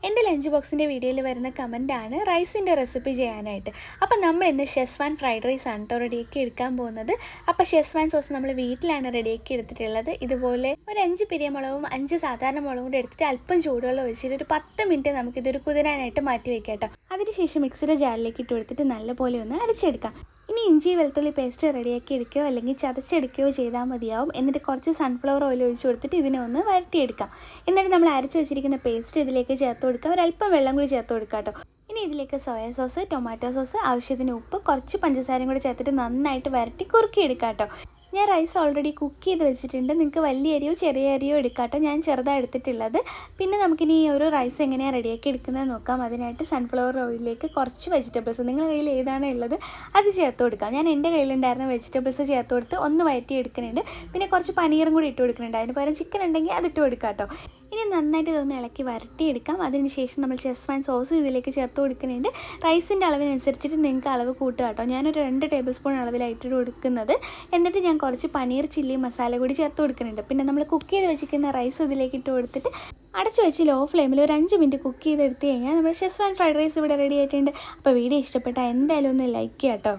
എൻ്റെ ലഞ്ച് ബോക്സിൻ്റെ വീഡിയോയിൽ വരുന്ന കമൻറ്റാണ് റൈസിൻ്റെ റെസിപ്പി ചെയ്യാനായിട്ട്. അപ്പോൾ നമ്മൾ ഇന്ന് ഷെസ്വാൻ ഫ്രൈഡ് റൈസ് ആണ് കേട്ടോ റെഡിയാക്കി എടുക്കാൻ പോകുന്നത്. അപ്പോൾ ഷെസ്വാൻ സോസ് നമ്മൾ വീട്ടിലാണ് റെഡിയാക്കി എടുത്തിട്ടുള്ളത്. ഇതുപോലെ ഒരു 5 പിരിയമുളകും 5 സാധാരണ മുളകും കൂടി എടുത്തിട്ട് അല്പം ചൂടുവെള്ളം ഒഴിച്ചിട്ട് ഒരു 10 മിനിറ്റ് നമുക്കിതൊരു കുതിരാനായിട്ട് മാറ്റി വയ്ക്കാം കേട്ടോ. അതിനുശേഷം മിക്സിയുടെ ജാറിലേക്ക് ഇട്ട് കൊടുത്തിട്ട് നല്ലപോലെ ഒന്ന് അരച്ചെടുക്കാം. ഇനി ഇഞ്ചി വെളുത്തുള്ളി പേസ്റ്റ് റെഡിയാക്കി എടുക്കുകയോ അല്ലെങ്കിൽ ചതച്ചെടുക്കുകയോ ചെയ്താൽ മതിയാവും. എന്നിട്ട് കുറച്ച് സൺഫ്ലവർ ഓയിൽ ഒഴിച്ച് കൊടുത്തിട്ട് ഇതിനെ ഒന്ന് വരട്ടിയെടുക്കാം. എന്നിട്ട് നമ്മൾ അരച്ച് വെച്ചിരിക്കുന്ന പേസ്റ്റ് ഇതിലേക്ക് ചേർത്ത് കൊടുക്കുക. ഒരല്പം വെള്ളം കൂടി ചേർത്ത് കൊടുക്കാം കേട്ടോ. ഇനി ഇതിലേക്ക് സോയ സോസ്, ടൊമാറ്റോ സോസ്, ആവശ്യത്തിന് ഉപ്പ്, കുറച്ച് പഞ്ചസാരയും കൂടി ചേർത്തിട്ട് നന്നായിട്ട് വരട്ടി കുറുക്കിയെടുക്കാം കേട്ടോ. ഞാൻ റൈസ് ഓൾറെഡി കുക്ക് ചെയ്ത് വെച്ചിട്ടുണ്ട്. നിങ്ങൾക്ക് വലിയ അരിയോ ചെറിയ അരിയോ എടുക്കാട്ടോ. ഞാൻ ചെറുതാണ് എടുത്തിട്ടുള്ളത്. പിന്നെ നമുക്കിനി ഈ ഒരു റൈസ് എങ്ങനെയാണ് റെഡിയാക്കി എടുക്കുന്നത് നോക്കാം. അതിനായിട്ട് സൺഫ്ലവർ ഓയിലിലേക്ക് കുറച്ച് വെജിറ്റബിൾസ്, നിങ്ങളുടെ കയ്യിൽ ഏതാണോ ഉള്ളത് അത് ചേർത്ത് കൊടുക്കാം. ഞാൻ എൻ്റെ കയ്യിലുണ്ടായിരുന്ന വെജിറ്റബിൾസ് ചേർത്ത് കൊടുത്ത് ഒന്ന് വഴറ്റി എടുക്കുന്നുണ്ട്. പിന്നെ കുറച്ച് പനീറും കൂടി ഇട്ട് കൊടുക്കുന്നുണ്ട്. അതിന് പകരം ചിക്കൻ ഉണ്ടെങ്കിൽ അതിട്ട് കൊടുക്കാം കേട്ടോ. ഇനി നന്നായിട്ട് ഇതൊന്ന് ഇളക്കി വരട്ടിയെടുക്കാം. അതിനുശേഷം നമ്മൾ ഷെസ്വാൻ സോസ് ഇതിലേക്ക് ചേർത്ത് കൊടുക്കുന്നുണ്ട്. റൈസിൻ്റെ അളവിനനുസരിച്ചിട്ട് നിങ്ങൾക്ക് അളവ് കൂട്ടുക കേട്ടോ. ഞാനൊരു 2 ടേബിൾ സ്പൂൺ അളവിലായിട്ട് കൊടുക്കുന്നത്. എന്നിട്ട് ഞാൻ കുറച്ച് പനീർ ചില്ലി മസാല കൂടി ചേർത്ത് കൊടുക്കുന്നുണ്ട്. പിന്നെ നമ്മൾ കുക്ക് ചെയ്ത് വെച്ചിരിക്കുന്ന റൈസ് ഇതിലേക്ക് ഇട്ട് കൊടുത്തിട്ട് അടച്ച് വെച്ച് ലോ ഫ്ലെയിമിൽ ഒരു 5 മിനിറ്റ് കുക്ക് ചെയ്തെടുത്ത് കഴിഞ്ഞാൽ നമ്മുടെ ഷെസ്വാൻ ഫ്രൈഡ് റൈസ് ഇവിടെ റെഡി ആയിട്ടുണ്ട്. അപ്പോൾ വീഡിയോ ഇഷ്ടപ്പെട്ടാൽ എന്തായാലും ഒന്ന് ലൈക്ക് ചെയ്യാം കേട്ടോ.